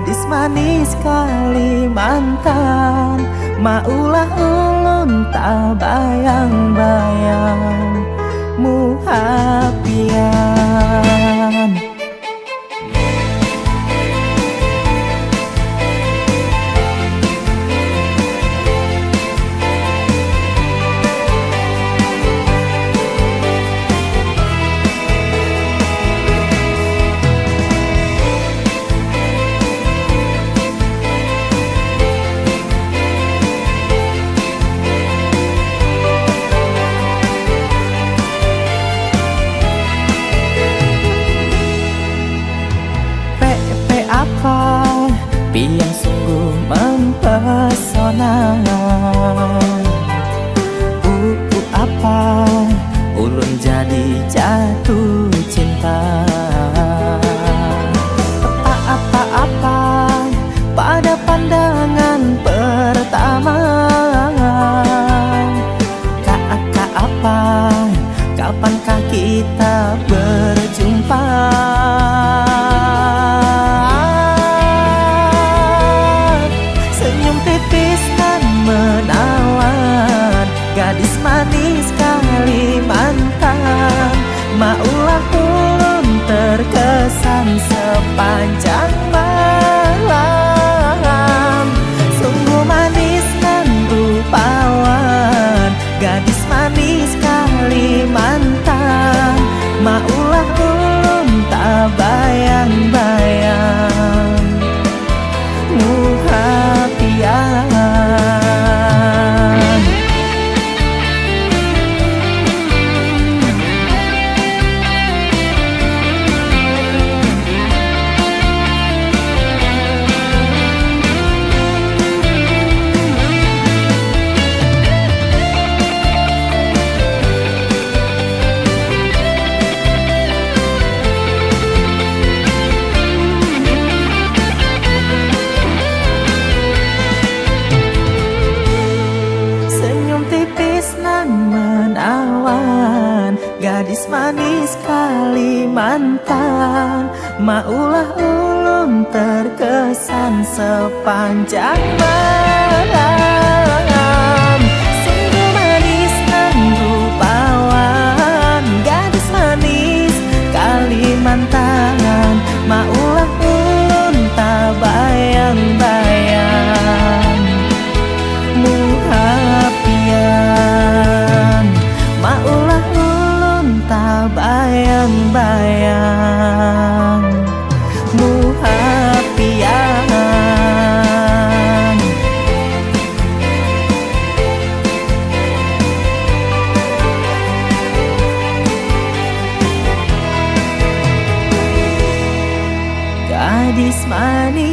gadis manis Kalimantan. Maulah ulun tak bayang-bayang muhapian. Yang sungguh mempesona. Apa ulun jadi jatuh cinta. Apa pada pandangan pertama. Apa kapankah kita berjumpa. Gadis manis Kalimantan, maulah ulun terkesan sepanjang malam. Sungguh manis dan rupawan, gadis manis Kalimantan. Maulah ulun tak bayang-bayang muhapian. Gadis manis Kalimantan, maulah ulun terkesan sepanjang malam. Sungguh manis dan rupawan, gadis manis Kalimantan. Maulah ulun tak bayang-bayang muhapian. Maulah tak bayang-bayang muhapian. Gadis manis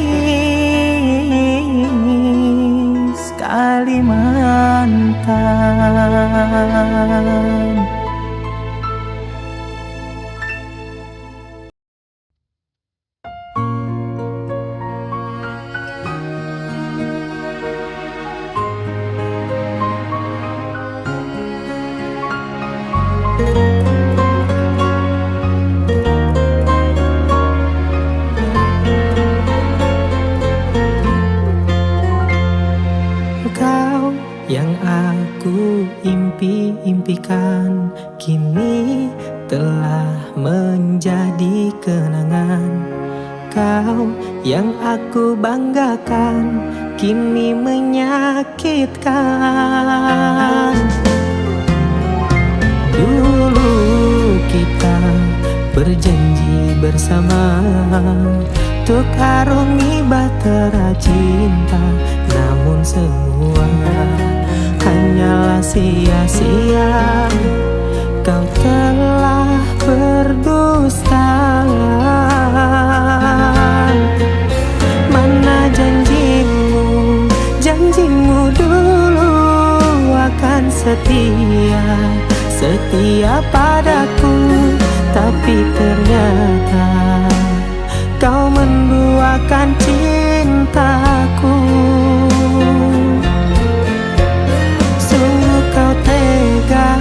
Kalimantan. Kau yang aku impi-impikan kini telah menjadi kenangan. Kau yang aku banggakan kini menyakitkan. Dulu kita berjanji bersama untuk arungi bahtera cinta, namun semua hanyalah sia-sia. Kau telah berdusta. Mana janjimu, janjimu dulu akan setia padaku, tapi ternyata kau menduakan cintaku. Sungguh kau tega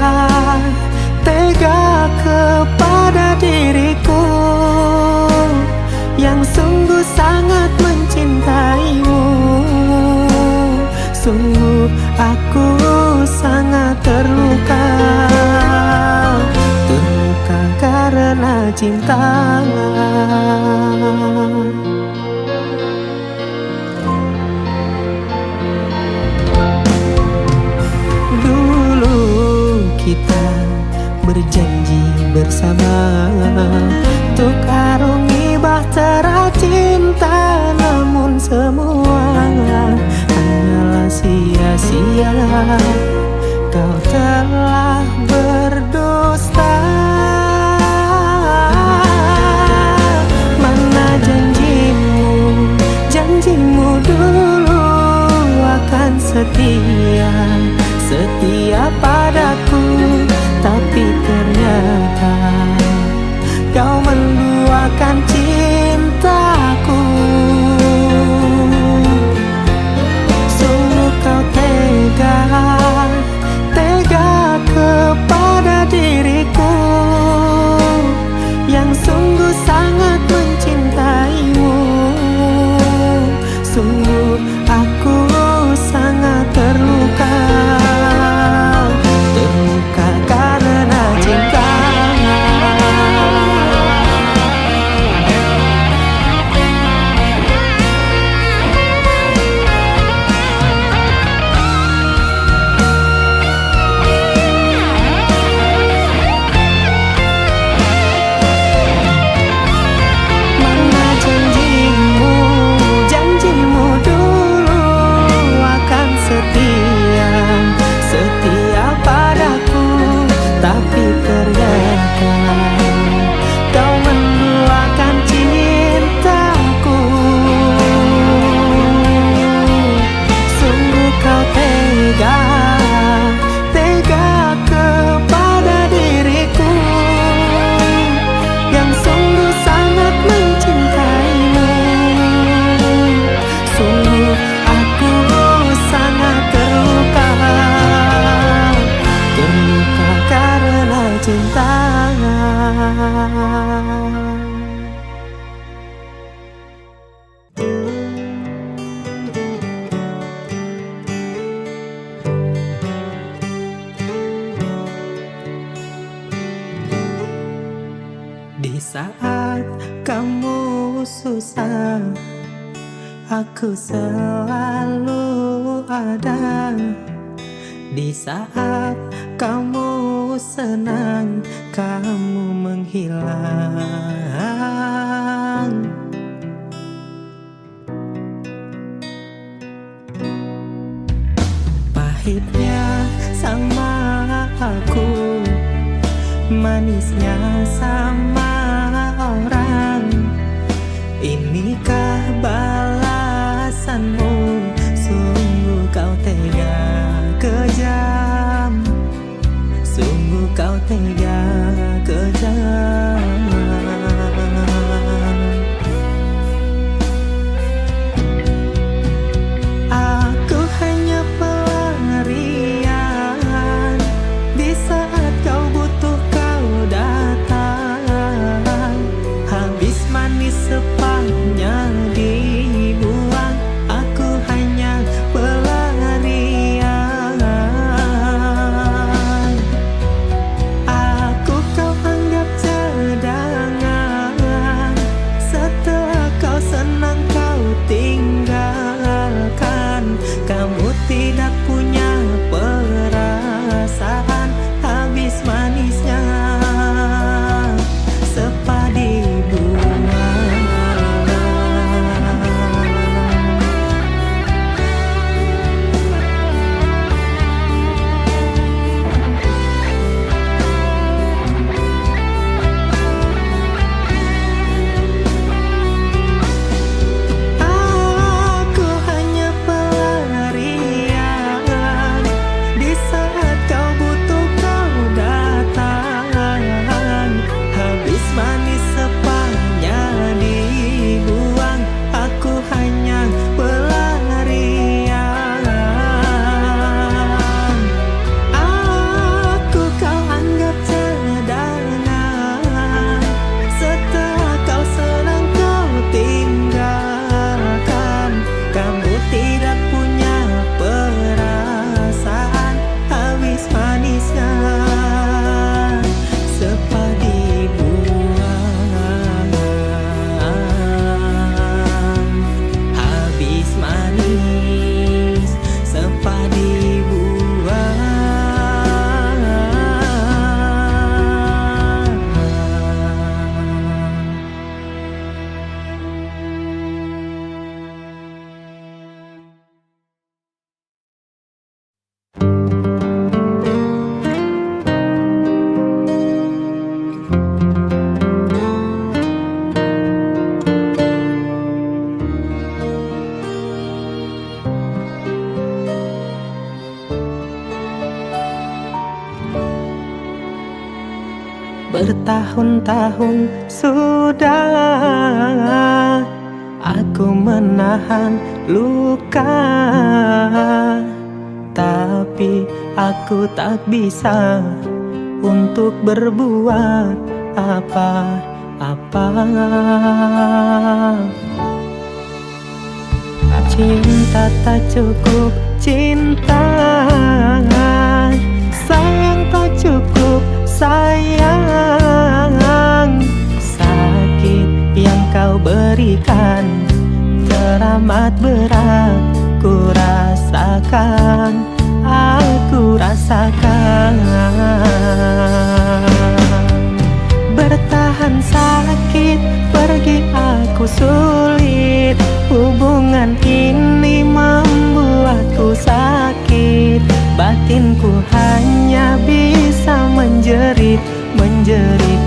kepada diriku yang sungguh sungguh sangat mencintaimu. Sungguh aku sangat terluka, terluka karena cinta. Dulu kita berjanji bersama untuk arungi bahtera cinta, namun semua hanyalah sia-sia. Kau telah berdusta. Mana janjimu, janjimu dulu akan setia, setia padaku, tapi ternyata kau menduakan cintaku. Sungguh kau tega, tega kepada diriku yang sungguh sangat mencintaimu. Sungguh aku sangat terluka, terluka karena cinta. Mana janjimu, janjimu dulu akan setia, setia padaku, tapi ternyata kau menduakan cintaku. Sungguh kau tega, tega kepada diriku yang sungguh sangat mencintaimu. Sungguh aku sangat terluka, terluka karena cinta. Di saat kamu susah, aku selalu ada. Di saat kamu senang, kamu menghilang. Pahitnya sama aku, manisnya sama orang. Inikah balasanmu? Sungguh kau tega, kejam. Sungguh kau tega, kejam. Aku hanya pelarian, di saat kau butuh kau datang. Bertahun-tahun sudah aku menahan luka, tapi aku tak bisa untuk berbuat apa-apa. Cinta tak cukup cinta, sayang tak cukup sayang. Sakit yang kau berikan teramat berat, ku rasakan, aku rasakan. Bertahan sakit, pergi aku sulit. Hubungan ini membuatku sakit. Batinku hanya bisa menjerit,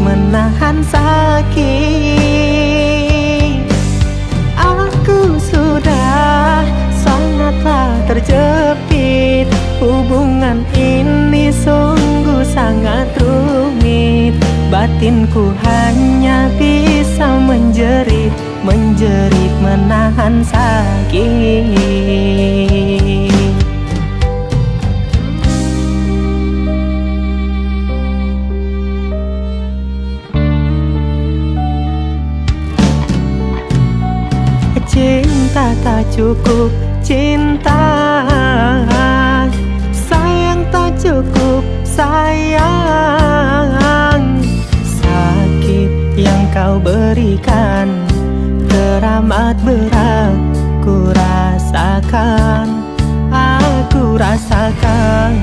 menahan sakit. Aku sudah sangatlah terjepit. Hubungan ini sungguh sangat rumit. Batinku hanya bisa menjerit, menahan sakit. Cinta tak cukup cinta, sayang tak cukup sayang. Sakit yang kau berikan teramat berat, ku rasakan, aku rasakan.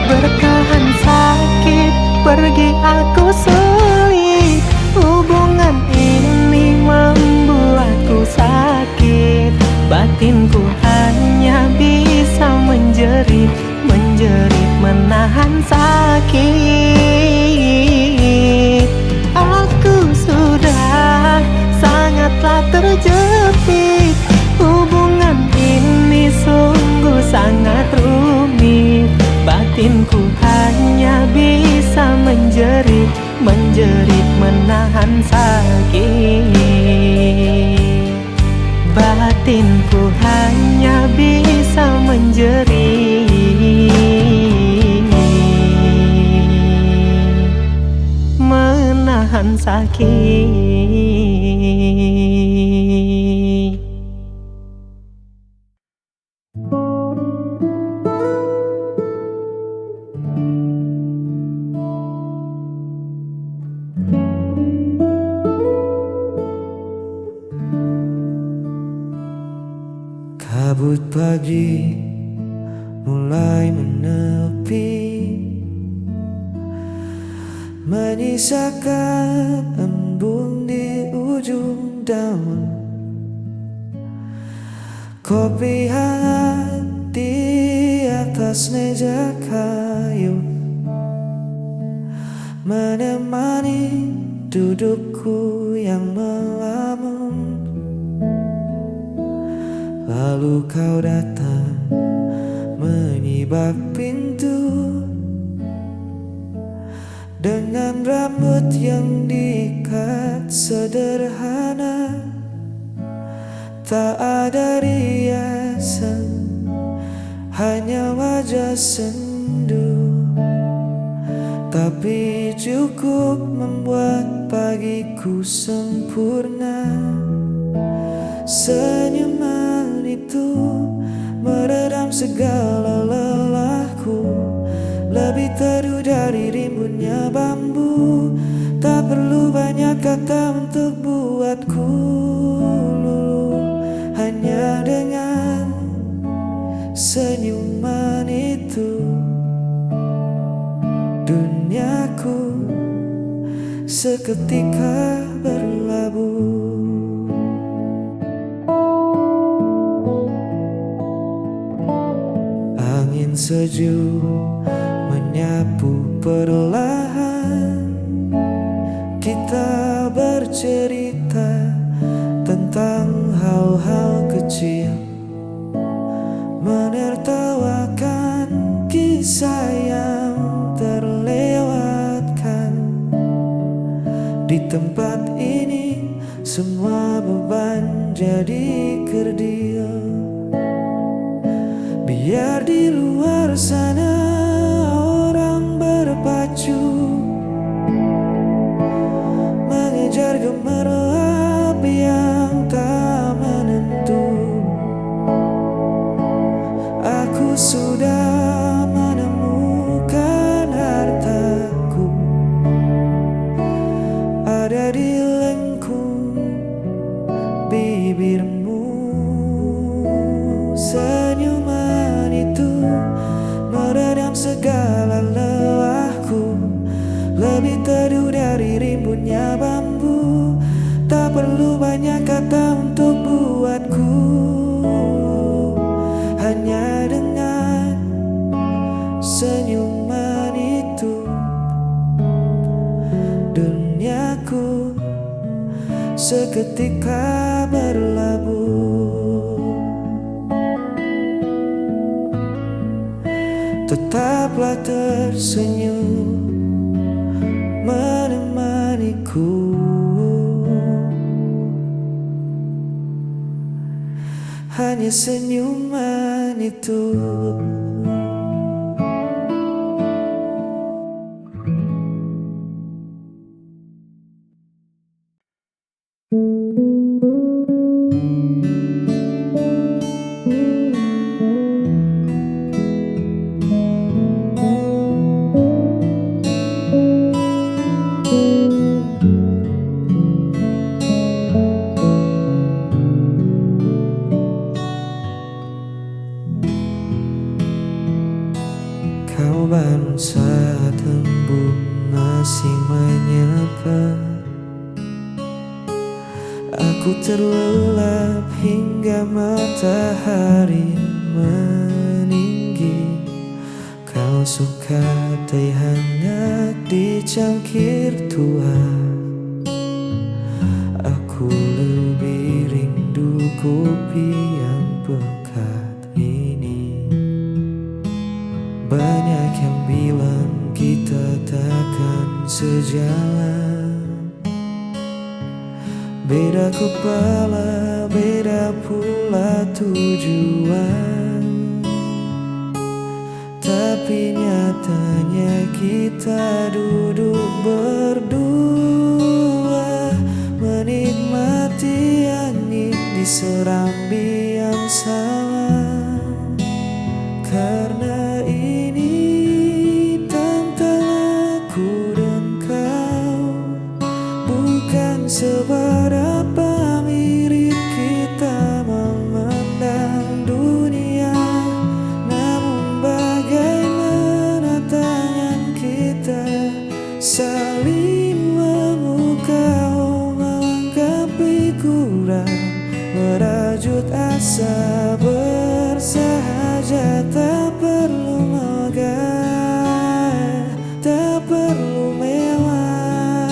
Bertahan sakit, pergi aku sulit. Hubungan ini membuatku sakit. Batinku hanya bisa menjerit, menahan sakit. Aku sudah sangatlah terjepit. Hubungan ini sungguh sangat rumit. Batinku hanya bisa menjerit, menahan sakit. Batinku hanya bisa menjerit, menahan sakit. Kabut pagi mulai menepi, menyisakan embun di ujung daun. Kopi hangat di atas meja kayu menemani dudukku yang melamun. Lalu kau datang menyibak pintu dengan rambut yang diikat sederhana. Tak ada riasan, hanya wajah sendu, tapi cukup membuat pagiku sempurna. Senyuman itu meredam segala lelahku, lebih teduh dari rimbunnya bambu. Tak perlu banyak kata untuk buatku luluh, hanya dengan senyuman itu duniaku seketika berlabuh. sejuk menyapu perlahan. Kita bercerita tentang hal-hal kecil, menertawakan kisah yang terlewatkan. Di tempat ini semua beban jadi kerdil. Biar di luar sana orang berpacu mengejar gemerlap yang tak menentu. Aku sudah menemukan hartaku, ada di lengkung bibirmu. Senyuman itu meredam segala lelahku, lebih teduh dari rimbunnya bambu. Tak perlu banyak kata untuk buatku, hanya dengan senyuman itu duniaku seketika berlabuh. Tetaplah tersenyum menemaniku, hanya senyuman itu. Kau bangun saat embun masih menyapa. Aku terlelap hingga matahari meninggi. Kau suka teh hangat di cangkir tua. Aku lebih rindu kopi yang pekat ini. Banyak yang bilang kita takkan sejalan, beda kepala, beda pula tujuan. Tapi nyatanya kita duduk berdua, menikmati angin di serambi yang sama. Karena ini tentang aku dan kau, bukan seberapa mirip kita memandang dunia, namun bagaimana tangan kita saling memukau, melengkapi kurang, merajut asa bersahaja. Tak perlu megah, tak perlu mewah.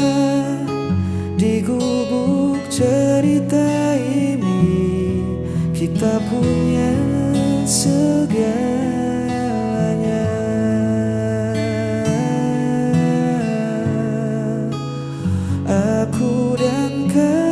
Di gubuk cerita ini kita punya segalanya. Aku dan kau.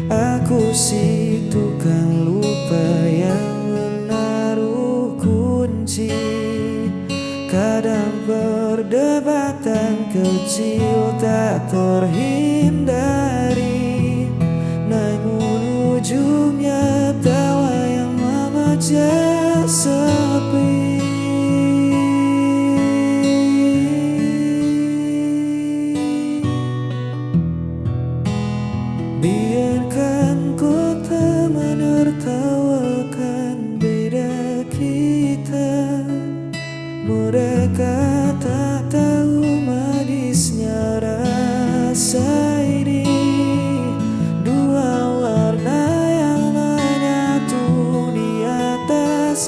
Aku si tukang lupa yang menaruh kunci. Kadang perdebatan kecil tak terhindari, namun ujungnya tawa yang memecah sepi.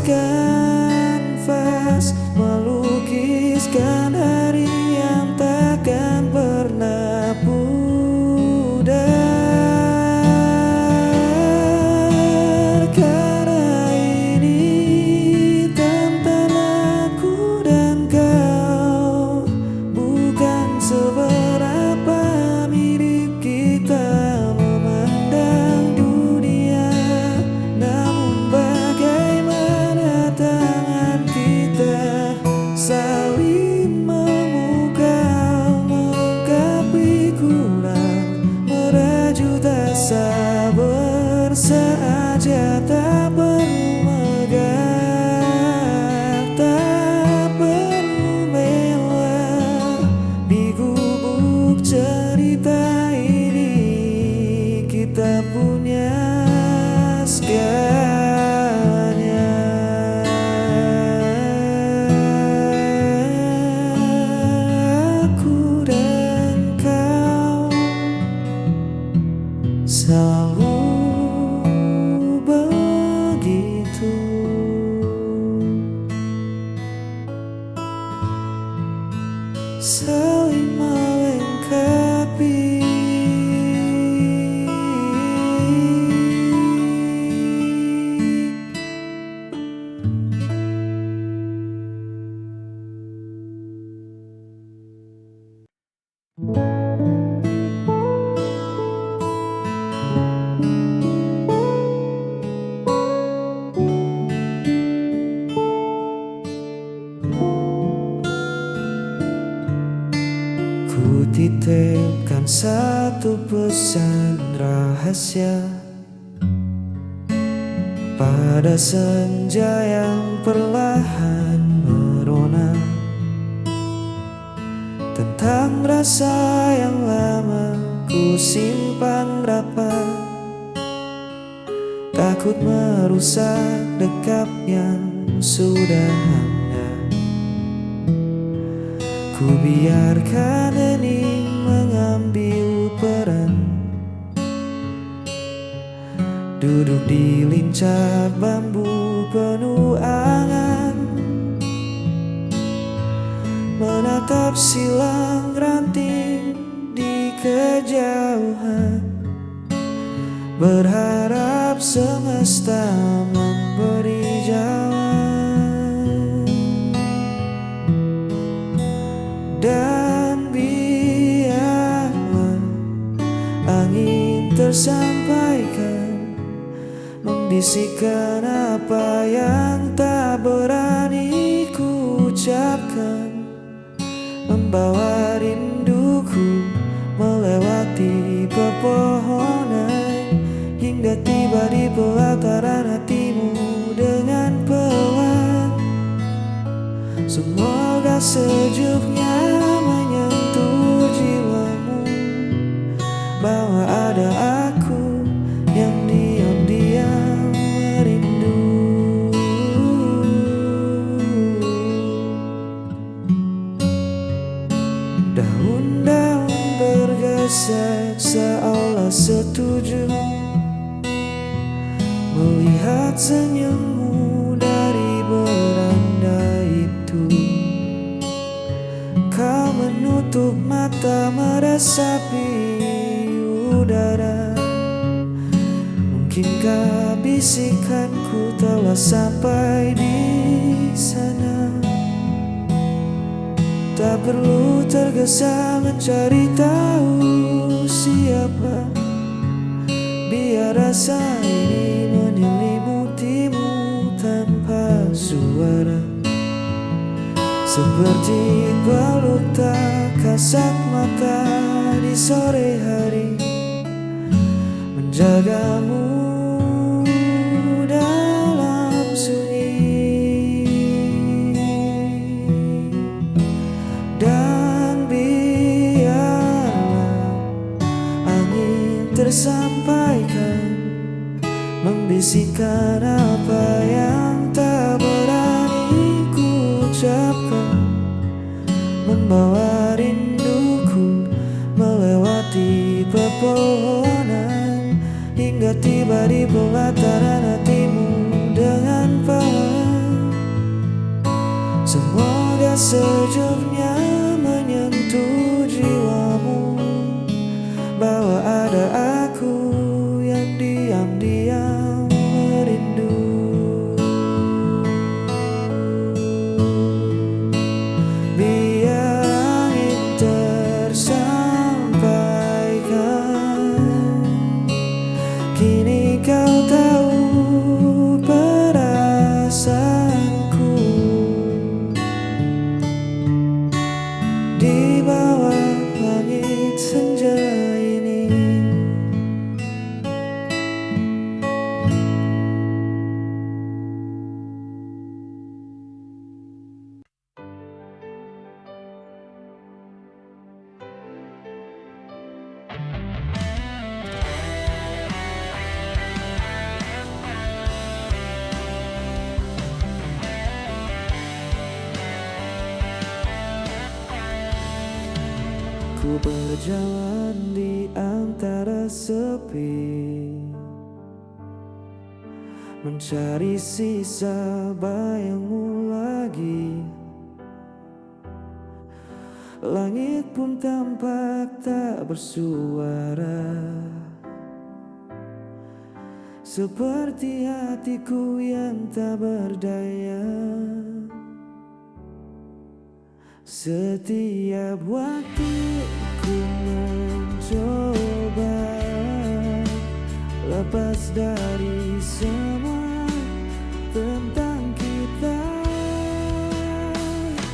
kanvas, melukiskan hari yang takkan pernah pudar. Karena ini tentang aku dan kau, bukan seberapa mirip kita memandang dunia, namun bagaimana tangan kita saling memukau, melengkapi kurang merajut asa bersaja. Tak perlu megah, tak perlu mewah, di gubuk cerita ini kita punya segalanya. Aku dan kau selalu begitu, saling melengkapi. Ku titipkan satu pesan rahasia pada senja yang perlahan merona, tentang rasa yang lama ku simpan rapat, takut merusak dekap yang sudah ada. Ku biarkan hening mengambil peran, duduk di lincah bambu penuh angan, menatap silang ranting di kejauhan, berharap semesta memberi jawaban. Dan biarlah angin tersampaikan, membisikkan apa yang tak berani ku ucapkan, membawa rinduku melewati pepohonan, hingga tiba di pelataran hatimu dengan pelan. Semoga sejuknya menyentuh jiwamu, bahwa ada aku yang diam-diam merindu. Daun-daun bergeser seolah setuju melihat senyummu dari beranda itu. Kau menutup mata meresapi udara, mungkinkah bisikanku telah sampai di sana? Tak perlu tergesa mencari tahu siapa, biar rasa ini menyelimutimu tanpa suara, seperti peluk tak kasat mata di sore hari, menjagamu dalam sunyi. Dan biarlah angin tersampaikan, membisikkan apa yang tak berani ku ucapkan, membawa rinduku melewati pepohonan, hingga tiba di pelataran hatimu dengan pelan. ketika sejuknya menyentuh jiwamu, bahwa ada aku yang diam-diam merindu. Biar angin tersampaikan, kini kau tahu perasaanku. Di bawah langit senja ini, ku berjalan di antara sepi, mencari sisa bayangmu lagi. Langit pun tampak tak bersuara, seperti hatiku yang tak berdaya. Setiap waktu ku mencoba lepas dari semua tentang kita.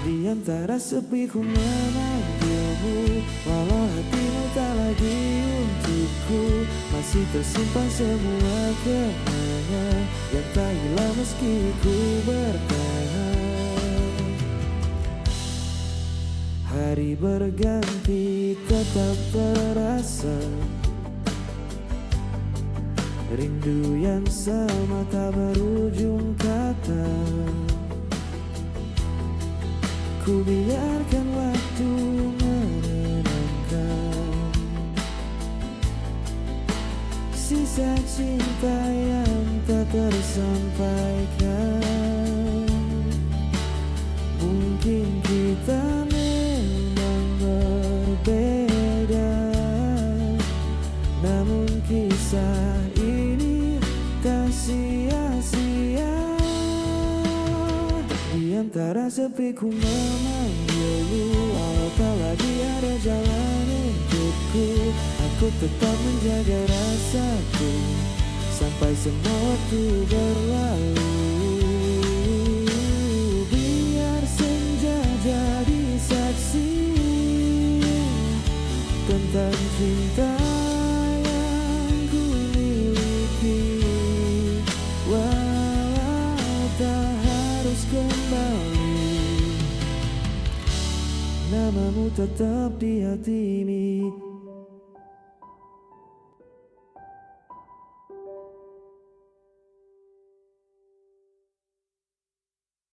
Di antara sepi ku memanggilmu, walau hatimu tak lagi untukku. Masih tersimpan semua kenangan yang tak hilang meski ku bertahan. Hari berganti tetap terasa, rindu yang sama tak berujung kata. Ku biarkan waktu menenangkan sisa cinta yang tak tersampaikan. Mungkin kita berbeda, namun kisah ini tak sia-sia. Di antara sepi ku memanggilmu, walau tak lagi ada jalan untukku. Aku tetap menjaga rasaku sampai semua waktu berlalu. Biar senja jadi saksi tentang cinta yang ku miliki, walau tak harus kembali. Namamu tetap di hati ini.